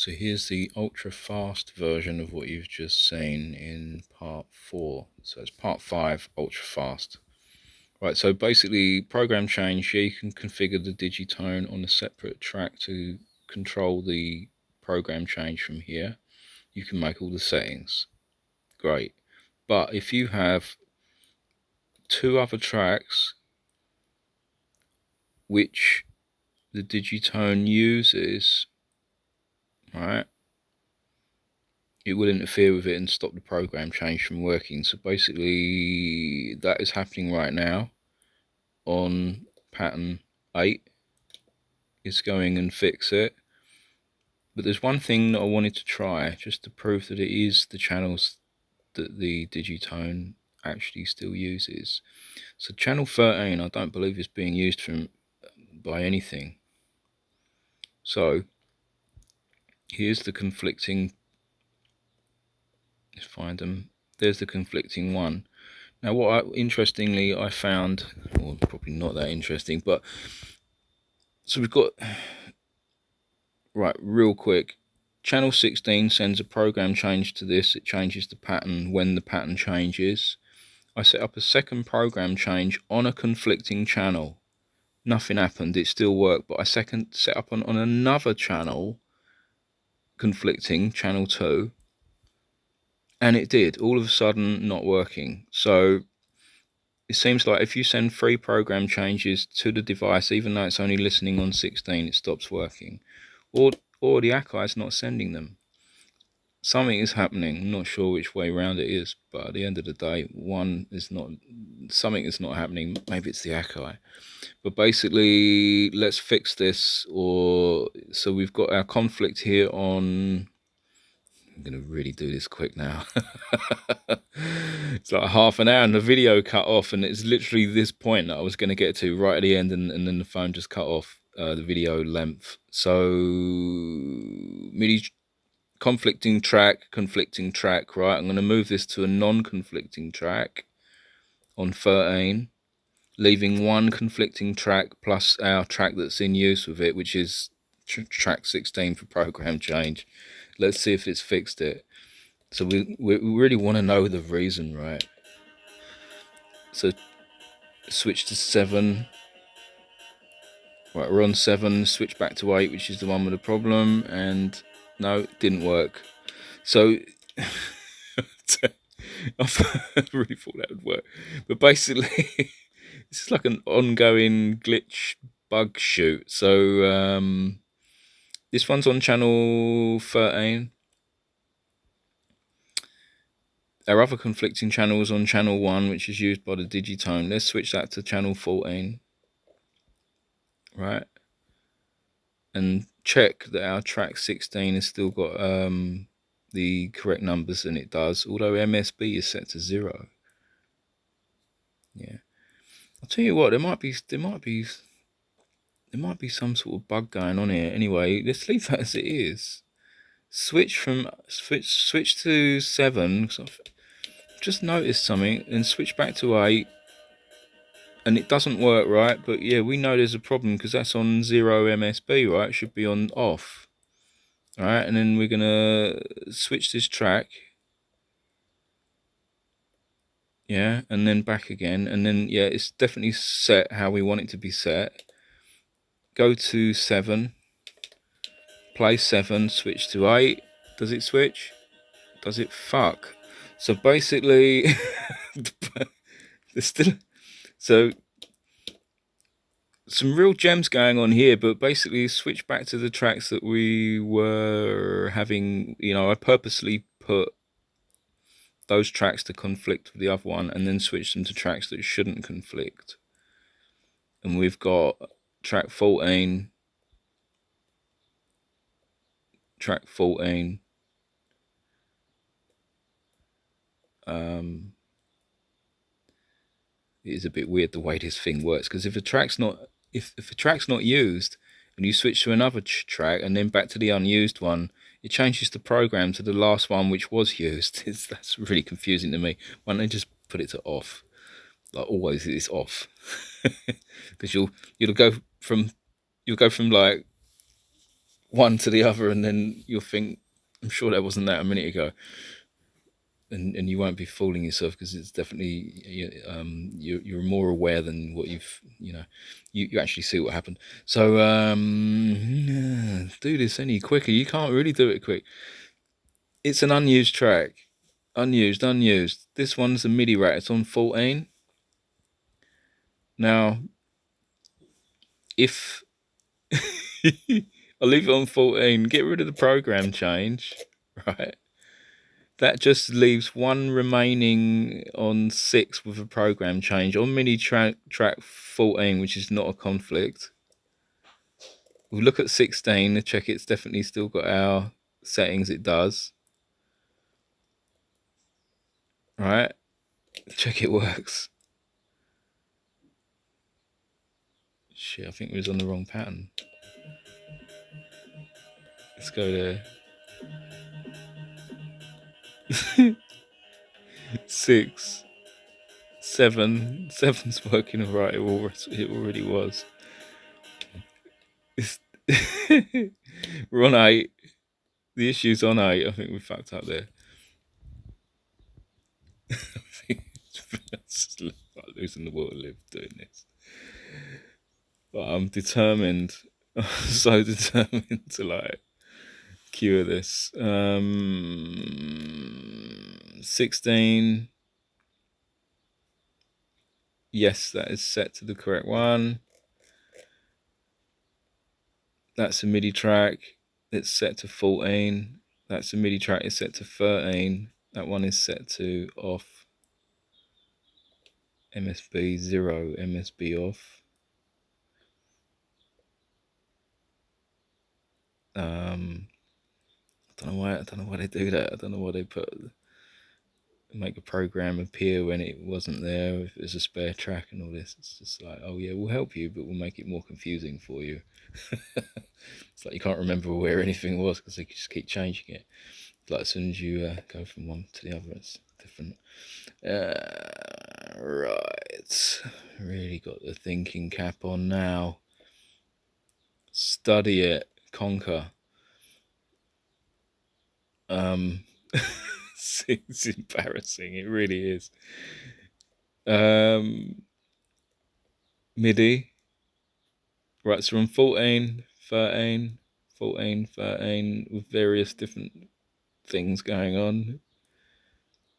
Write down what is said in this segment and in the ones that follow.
So here's the ultra fast version of what you've just seen in part 4. So it's part 5, ultra fast. Right, so basically program change, yeah, you can configure the digitone on a separate track to control the program change from here. You can make all the settings. Great. But if you have 2 other tracks which the digitone uses, right, it will interfere with it and stop the program change from working. So basically that is happening right now on pattern 8. It's going and fix it. But there's one thing that I wanted to try just to prove that it is the channels that the digitone actually still uses. So channel 13 I don't believe is being used by anything. So here's the conflicting, let's find them. There's the conflicting one. Now interestingly I found, well probably not that interesting, but so we've got, right, real quick, channel 16 sends a program change to this. It changes the pattern when the pattern changes. I set up a second program change on a conflicting channel. Nothing happened, it still worked, but I set up on another channel, conflicting, channel 2, and it did, all of a sudden not working. So it seems like if you send 3 program changes to the device, even though it's only listening on 16, it stops working. Or the Akai is not sending them. Something is happening. I'm not sure which way around it is, but at the end of the day, something is not happening. Maybe it's the Akai. But basically, let's fix this. So we've got our conflict here on, I'm going to really do this quick now. It's like half an hour and the video cut off, and it's literally this point that I was going to get to right at the end, and then the phone just cut off the video length. So MIDI conflicting track, right? I'm going to move this to a non-conflicting track on 13, leaving one conflicting track plus our track that's in use with it, which is track 16 for program change. Let's see if it's fixed it. So we really want to know the reason, right? So switch to 7. Right, we're on 7, switch back to 8, which is the one with the problem, and no, it didn't work. So I really thought that would work, but basically this is like an ongoing glitch bug shoot. So this one's on channel 13. Our other conflicting channel is on channel 1, which is used by the digitone. Let's switch that to channel 14, right, and check that our track 16 has still got the correct numbers, and it does, although MSB is set to 0. Yeah, I'll tell you what, there might be some sort of bug going on here. Anyway, let's leave that as it is. Switch to 7. So I've just noticed something, and switch back to 8, and it doesn't work, right? But yeah, we know there's a problem because that's on 0 MSB, right? It should be on off. All right, and then we're gonna switch this track. Yeah, and then back again, and then yeah, it's definitely set how we want it to be set. Go to 7, play 7, switch to 8. Does it switch? Does it? Fuck. So basically there's still some real gems going on here, but basically switch back to the tracks that we were having. I purposely put those tracks to conflict with the other one, and then switch them to tracks that shouldn't conflict. And we've got track 14, track 14. It is a bit weird the way this thing works, because if a track's not used and you switch to another track and then back to the unused one, it changes the program to the last one which was used. That's really confusing to me. Why don't they just put it to off? Like always, it's off. Because you'll go from like one to the other, and then you'll think, I'm sure that wasn't that a minute ago. And you won't be fooling yourself, because it's definitely you're more aware than what you actually see what happened. So do this any quicker. You can't really do it quick. It's an unused track, unused. This one's a MIDI rack. It's on 14. Now, if I'll leave it on 14, get rid of the program change, right? That just leaves one remaining on 6 with a program change on MIDI track 14, which is not a conflict. We'll look at 16 to check it's definitely still got our settings. It does. Right? Check it works. Shit, I think we was on the wrong pattern. Let's go there. 6, 7. 7's working alright. It already was. We're on 8. The issue's on 8. I think we fucked up there. It's like losing the will to live doing this. But I'm determined, so determined to like cure this. 16. Yes, that is set to the correct one. That's a MIDI track. It's set to 14. That's a MIDI track. It's set to 13. That one is set to off. MSB 0. MSB off. I don't know why they do that. I don't know why they make a program appear when it wasn't there, if it's a spare track and all this. It's just like, oh yeah, we'll help you, but we'll make it more confusing for you. It's like you can't remember where anything was because they just keep changing it. Like as soon as you go from one to the other, it's different. Right, really got the thinking cap on now. Study it, conquer. It's embarrassing, it really is. MIDI. Right, so we're on 14, 13, 14, 13, with various different things going on.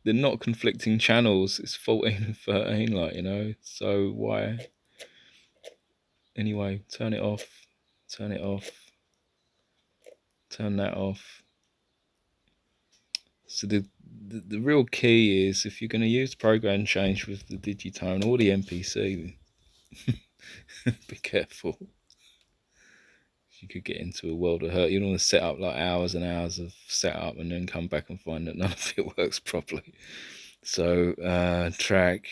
They're not conflicting channels. It's 14 and 13, like, so why? Anyway, turn it off, turn it off, turn that off. So the real key is, if you're going to use program change with the Digitone or the MPC, be careful. You could get into a world of hurt. You don't want to set up like hours and hours of setup and then come back and find that none of it works properly. So track,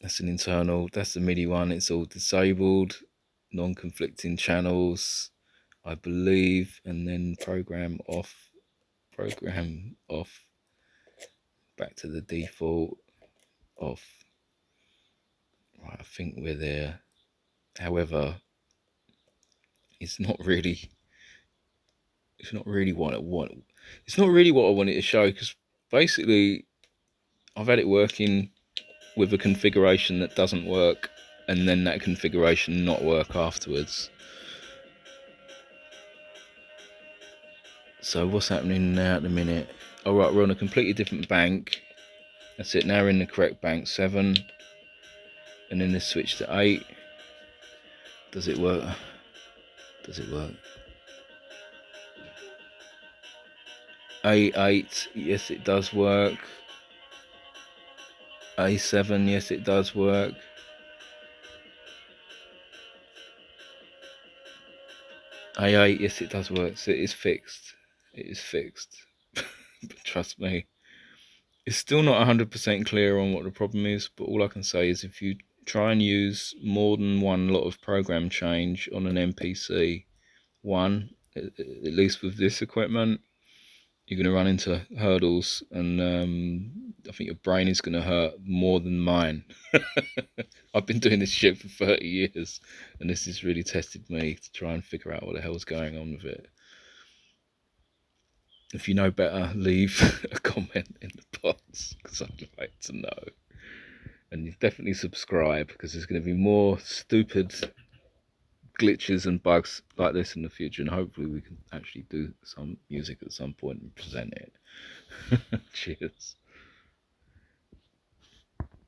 that's an internal, that's the MIDI one. It's all disabled, non-conflicting channels, I believe, and then program off, back to the default, off. Right, I think we're there. However, it's not really what I want. It's not really what I wanted to show, because basically I've had it working with a configuration that doesn't work, and then that configuration not work afterwards. So what's happening now at the minute? All right, we're on a completely different bank. That's it. Now we're in the correct bank, 7, and then let's switch to 8. Does it work? Does it work? A8, yes it does work. A7, yes it does work. A8, yes it does work. So it is fixed. It is fixed. But trust me, it's still not 100% clear on what the problem is, but all I can say is if you try and use more than one lot of program change on an MPC, at least with this equipment, you're going to run into hurdles, and I think your brain is going to hurt more than mine. I've been doing this shit for 30 years, and this has really tested me to try and figure out what the hell's going on with it. If you know better, leave a comment in the box, because I'd like to know. And you definitely subscribe, because there's going to be more stupid glitches and bugs like this in the future, and hopefully we can actually do some music at some point and present it. Cheers.